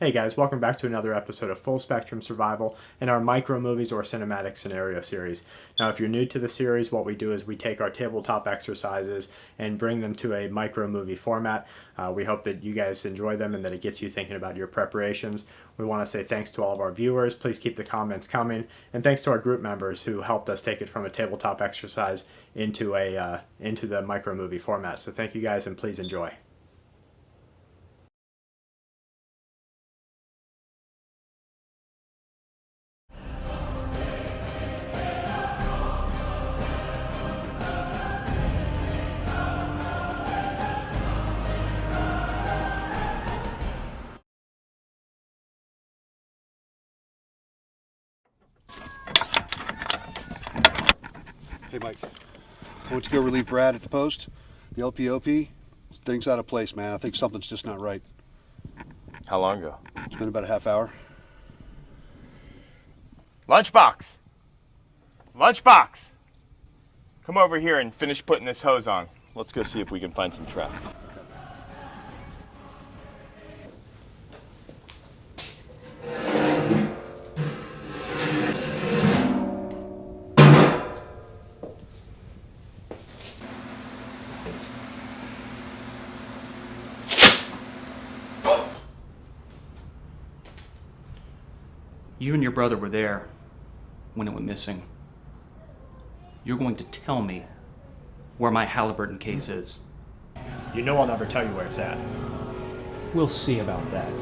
Hey guys, welcome back to another episode of Full Spectrum Survival in our micro movies or cinematic scenario series. Now, if you're new to the series, what we do is we take our tabletop exercises and bring them to a micro movie format. We hope that you guys enjoy them and that it gets you thinking about your preparations. We want to say thanks to all of our viewers. Please keep the comments coming, and thanks to our group members who helped us take it from a tabletop exercise into the micro movie format. So thank you guys, and please enjoy. Hey Mike, I went to go relieve Brad at the post. The LPOP, thing's out of place, man. I think something's just not right. How long ago? It's been about a half hour. Lunchbox! Lunchbox! Come over here and finish putting this hose on. Let's go see if we can find some tracks. You and your brother were there when it went missing. You're going to tell me where my Halliburton case is. You know I'll never tell you where it's at. We'll see about that.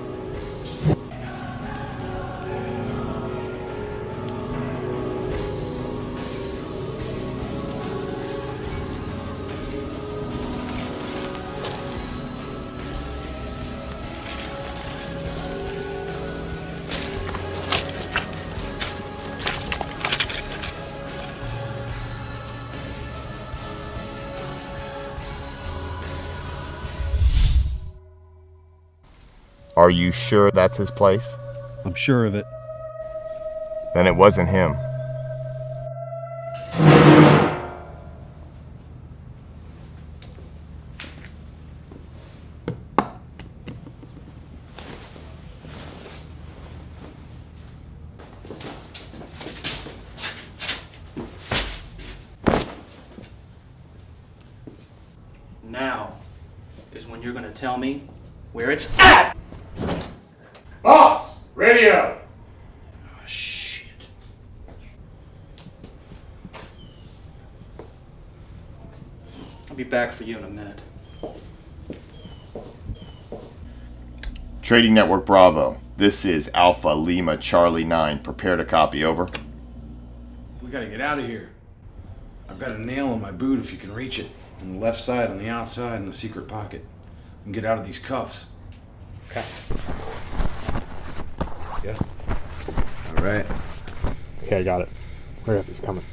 Are you sure that's his place? I'm sure of it. Then it wasn't him. Now is when you're going to tell me where it's at! Boss! Radio! Oh, shit. I'll be back for you in a minute. Trading Network Bravo. This is Alpha Lima Charlie 9. Prepare to copy, over. We gotta get out of here. I've got a nail in my boot if you can reach it. On the left side, on the outside, in the secret pocket. And get out of these cuffs. Okay. Yeah. Alright. Okay, I got it. Hurry up, he's coming.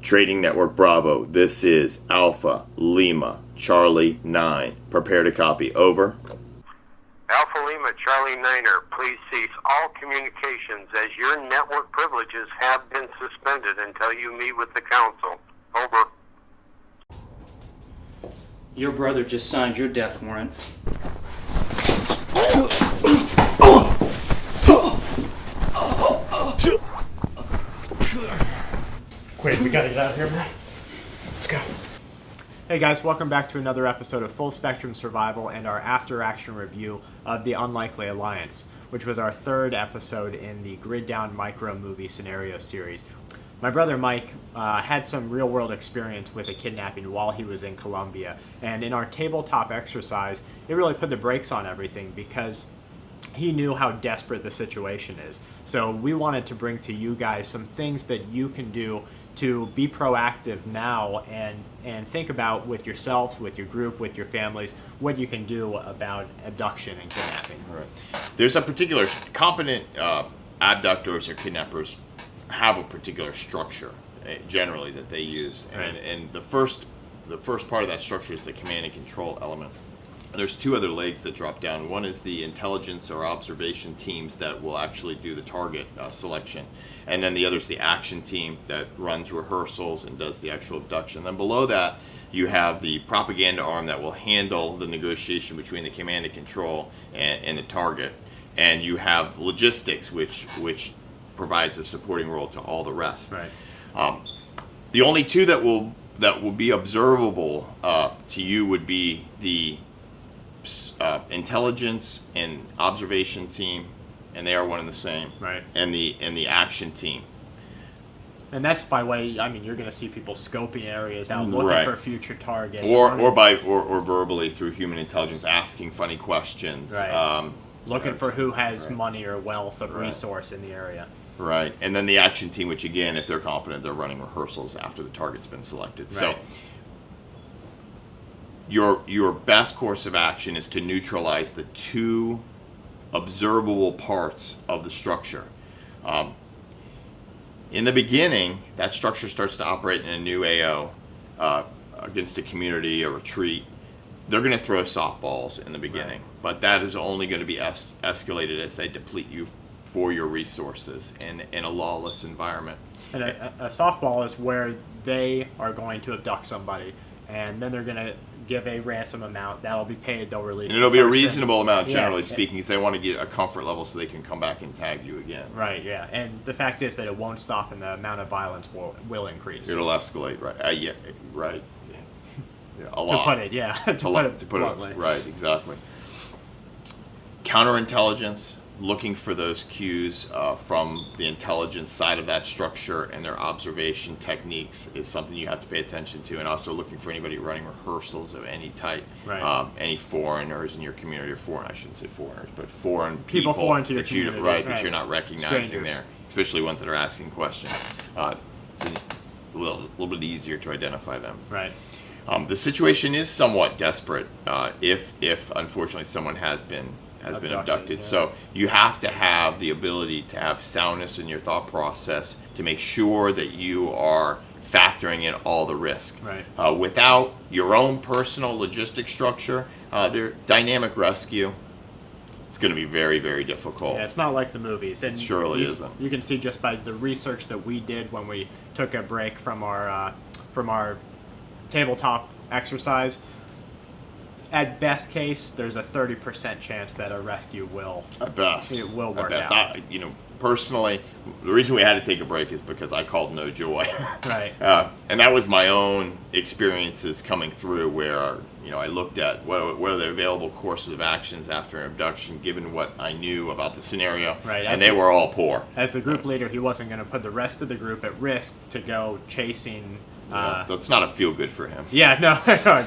Trading Network Bravo. This is Alpha Lima Charlie 9. Prepare to copy, over. Alpha Lima Charlie Niner, please cease all communications as your network privileges have been suspended until you meet with the council. Over. Your brother just signed your death warrant. Quick, we gotta get out of here, man. Let's go. Hey guys, welcome back to another episode of Full Spectrum Survival and our after-action review of The Unlikely Alliance, which was our third episode in the Grid Down Micro Movie Scenario series. My brother Mike had some real-world experience with a kidnapping while he was in Colombia, and in our tabletop exercise, it really put the brakes on everything because he knew how desperate the situation is. So we wanted to bring to you guys some things that you can do to be proactive now and think about with yourselves, with your group, with your families, what you can do about abduction and kidnapping. All right. There's a particular competent abductors or kidnappers have a particular structure generally that they use, and the first part of that structure is the command and control element. There's two other legs that drop down. One is the intelligence or observation teams that will actually do the target selection. And then the other is the action team that runs rehearsals and does the actual abduction. Then below that, you have the propaganda arm that will handle the negotiation between the command and control and the target. and you have logistics, which provides a supporting role to all the rest. Right. The only two that will be observable to you would be the intelligence and observation team, and they are one and the same. Right. And the action team. And that's by way, I mean, you're going to see people scoping areas out, looking Right. for future targets, Or verbally through human intelligence, asking funny questions. Right. Looking for who has Right. money or wealth of Right. resource in the area. Right, and then the action team, which again, if they're competent, they're running rehearsals after the target's been selected. So Right. your best course of action is to neutralize the two observable parts of the structure. In the beginning, that structure starts to operate in a new AO against a community, a retreat. They're going to throw softballs in the beginning, but that is only going to be escalated as they deplete you for your resources in a lawless environment. And a softball is where they are going to abduct somebody, and then they're going to give a ransom amount. That'll be paid. They'll release. And it'll be the a person. reasonable amount, Yeah. generally speaking, because they want to get a comfort level so they can come back and tag you again. Right. Yeah. And the fact is that it won't stop, and the amount of violence will increase. It'll escalate, right? Yeah, right. Yeah, a To lot. put it, yeah. to put it bluntly. Right, exactly. Counterintelligence, looking for those cues from the intelligence side of that structure, and their observation techniques is something you have to pay attention to, and also looking for anybody running rehearsals of any type. Right. Any foreigners in your community, or foreign, I shouldn't say foreigners, but foreign People foreign to your that you, community, right, right. that you're not recognizing Strangers. there, especially ones that are asking questions. It's a little bit easier to identify them. Right. The situation is somewhat desperate if unfortunately someone has been abducted. Yeah. So you have to have the ability to have soundness in your thought process to make sure that you are factoring in all the risk. Right. Without your own personal logistic structure, their dynamic rescue, it's going to be very, very difficult. Yeah, it's not like the movies. And It surely you, isn't. You can see just by the research that we did when we took a break from our tabletop exercise. At best case, there's a 30% chance that a rescue will At best. It will work At best. out. Personally, the reason we had to take a break is because I called no joy. Right. And that was my own experiences coming through, where I looked at what are the available courses of actions after an abduction, given what I knew about the scenario, Right, and they were all poor. As the group leader, he wasn't going to put the rest of the group at risk to go chasing. That's not a feel good for him. Yeah, no,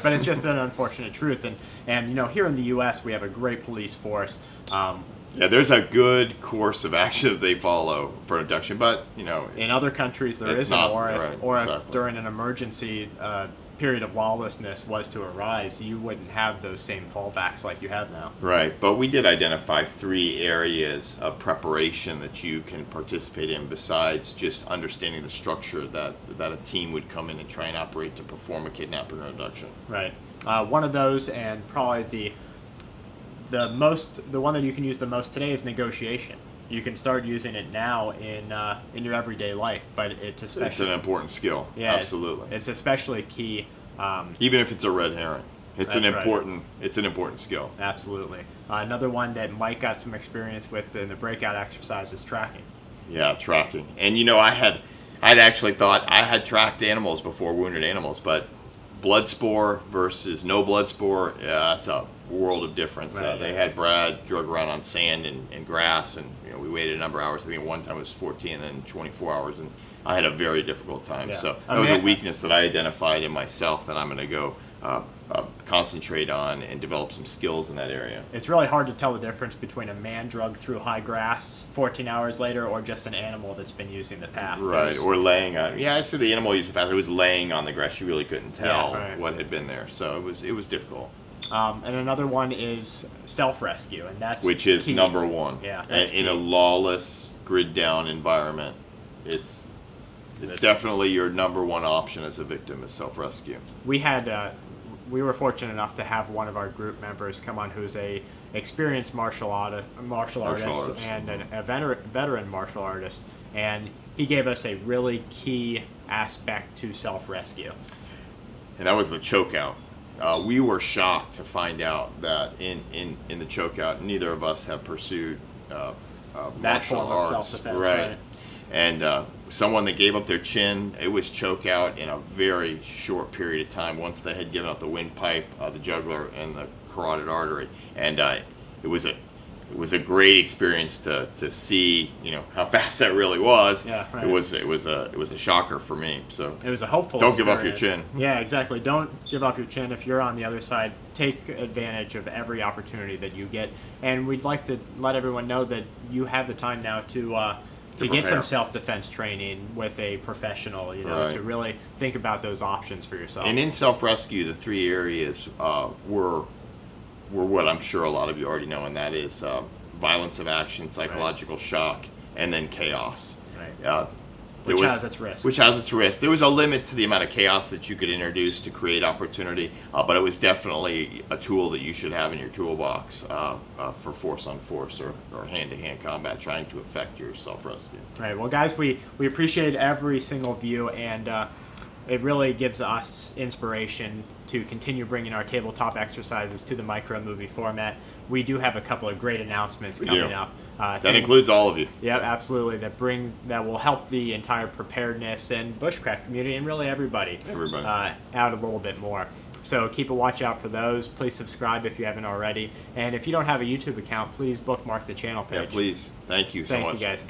but it's just an unfortunate truth. And here in the U.S., we have a great police force. Yeah, there's a good course of action that they follow for an abduction, but In other countries, there It's isn't, not, or right, if exactly. during an emergency period of lawlessness was to arise, you wouldn't have those same fallbacks like you have now. Right, but we did identify 3 areas of preparation that you can participate in besides just understanding the structure that a team would come in and try and operate to perform a kidnapping or abduction. Right. One of those, and probably the one that you can use the most today, is negotiation. You can start using it now in your everyday life, but it's especially It's an important skill. yeah, Absolutely. It's especially key. Even if it's a red herring, it's an That's right. important skill. Absolutely. Another one that Mike got some experience with in the breakout exercise is tracking. Yeah, tracking. And I'd actually thought I had tracked animals before, wounded animals, but blood spore versus no blood spore, yeah, that's a world of difference. Right, They yeah. had Brad drug around on sand and grass, and we waited a number of hours. I think one time it was 14 and then 24 hours, and I had a very difficult time. Yeah. So that was a weakness that I identified in myself that I'm going to go concentrate on and develop some skills in that area. It's really hard to tell the difference between a man drugged through high grass 14 hours later or just an animal that's been using the path. Right, or laying on. Yeah, I said the animal used the path. It was laying on the grass. You really couldn't tell Yeah, right. what had been there. So it was difficult. And another one is self-rescue, and that's Which is key. number one. Yeah, And that's in a key. lawless, grid down environment, it's definitely your number one option as a victim is self-rescue. We were fortunate enough to have one of our group members come on who's a experienced martial artist and a veteran martial artist, and he gave us a really key aspect to self-rescue. And that was the chokeout. We were shocked to find out that in the chokeout, neither of us have pursued That martial form of arts, self-defense, right? right. And someone that gave up their chin, it was choke out in a very short period of time. Once they had given up the windpipe, the jugular, and the carotid artery, and it was a great experience to see, you know, how fast that really was. Yeah, right. It was a shocker for me. So It was a hopeful don't give up your experience. chin. Yeah, exactly. Don't give up your chin. If you're on the other side, take advantage of every opportunity that you get. And we'd like to let everyone know that you have the time now to get some prepare. self-defense training with a professional, you know, Right. to really think about those options for yourself. And in self-rescue, the 3 areas were what I'm sure a lot of you already know, and that is violence of action, psychological shock, and then chaos. Right. Which has its risk. Which has its risk. There was a limit to the amount of chaos that you could introduce to create opportunity, but it was definitely a tool that you should have in your toolbox for force-on-force or hand-to-hand combat, trying to affect your self-rescue. Right. Well, guys, we appreciate every single view, and it really gives us inspiration to continue bringing our tabletop exercises to the micro movie format. We do have a couple of great announcements coming up. That includes all of you. Yeah, absolutely. That will help the entire preparedness and bushcraft community, and really everybody out a little bit more. So keep a watch out for those. Please subscribe if you haven't already. And if you don't have a YouTube account, please bookmark the channel page. Yeah, please. Thank you so much. Thank you, guys.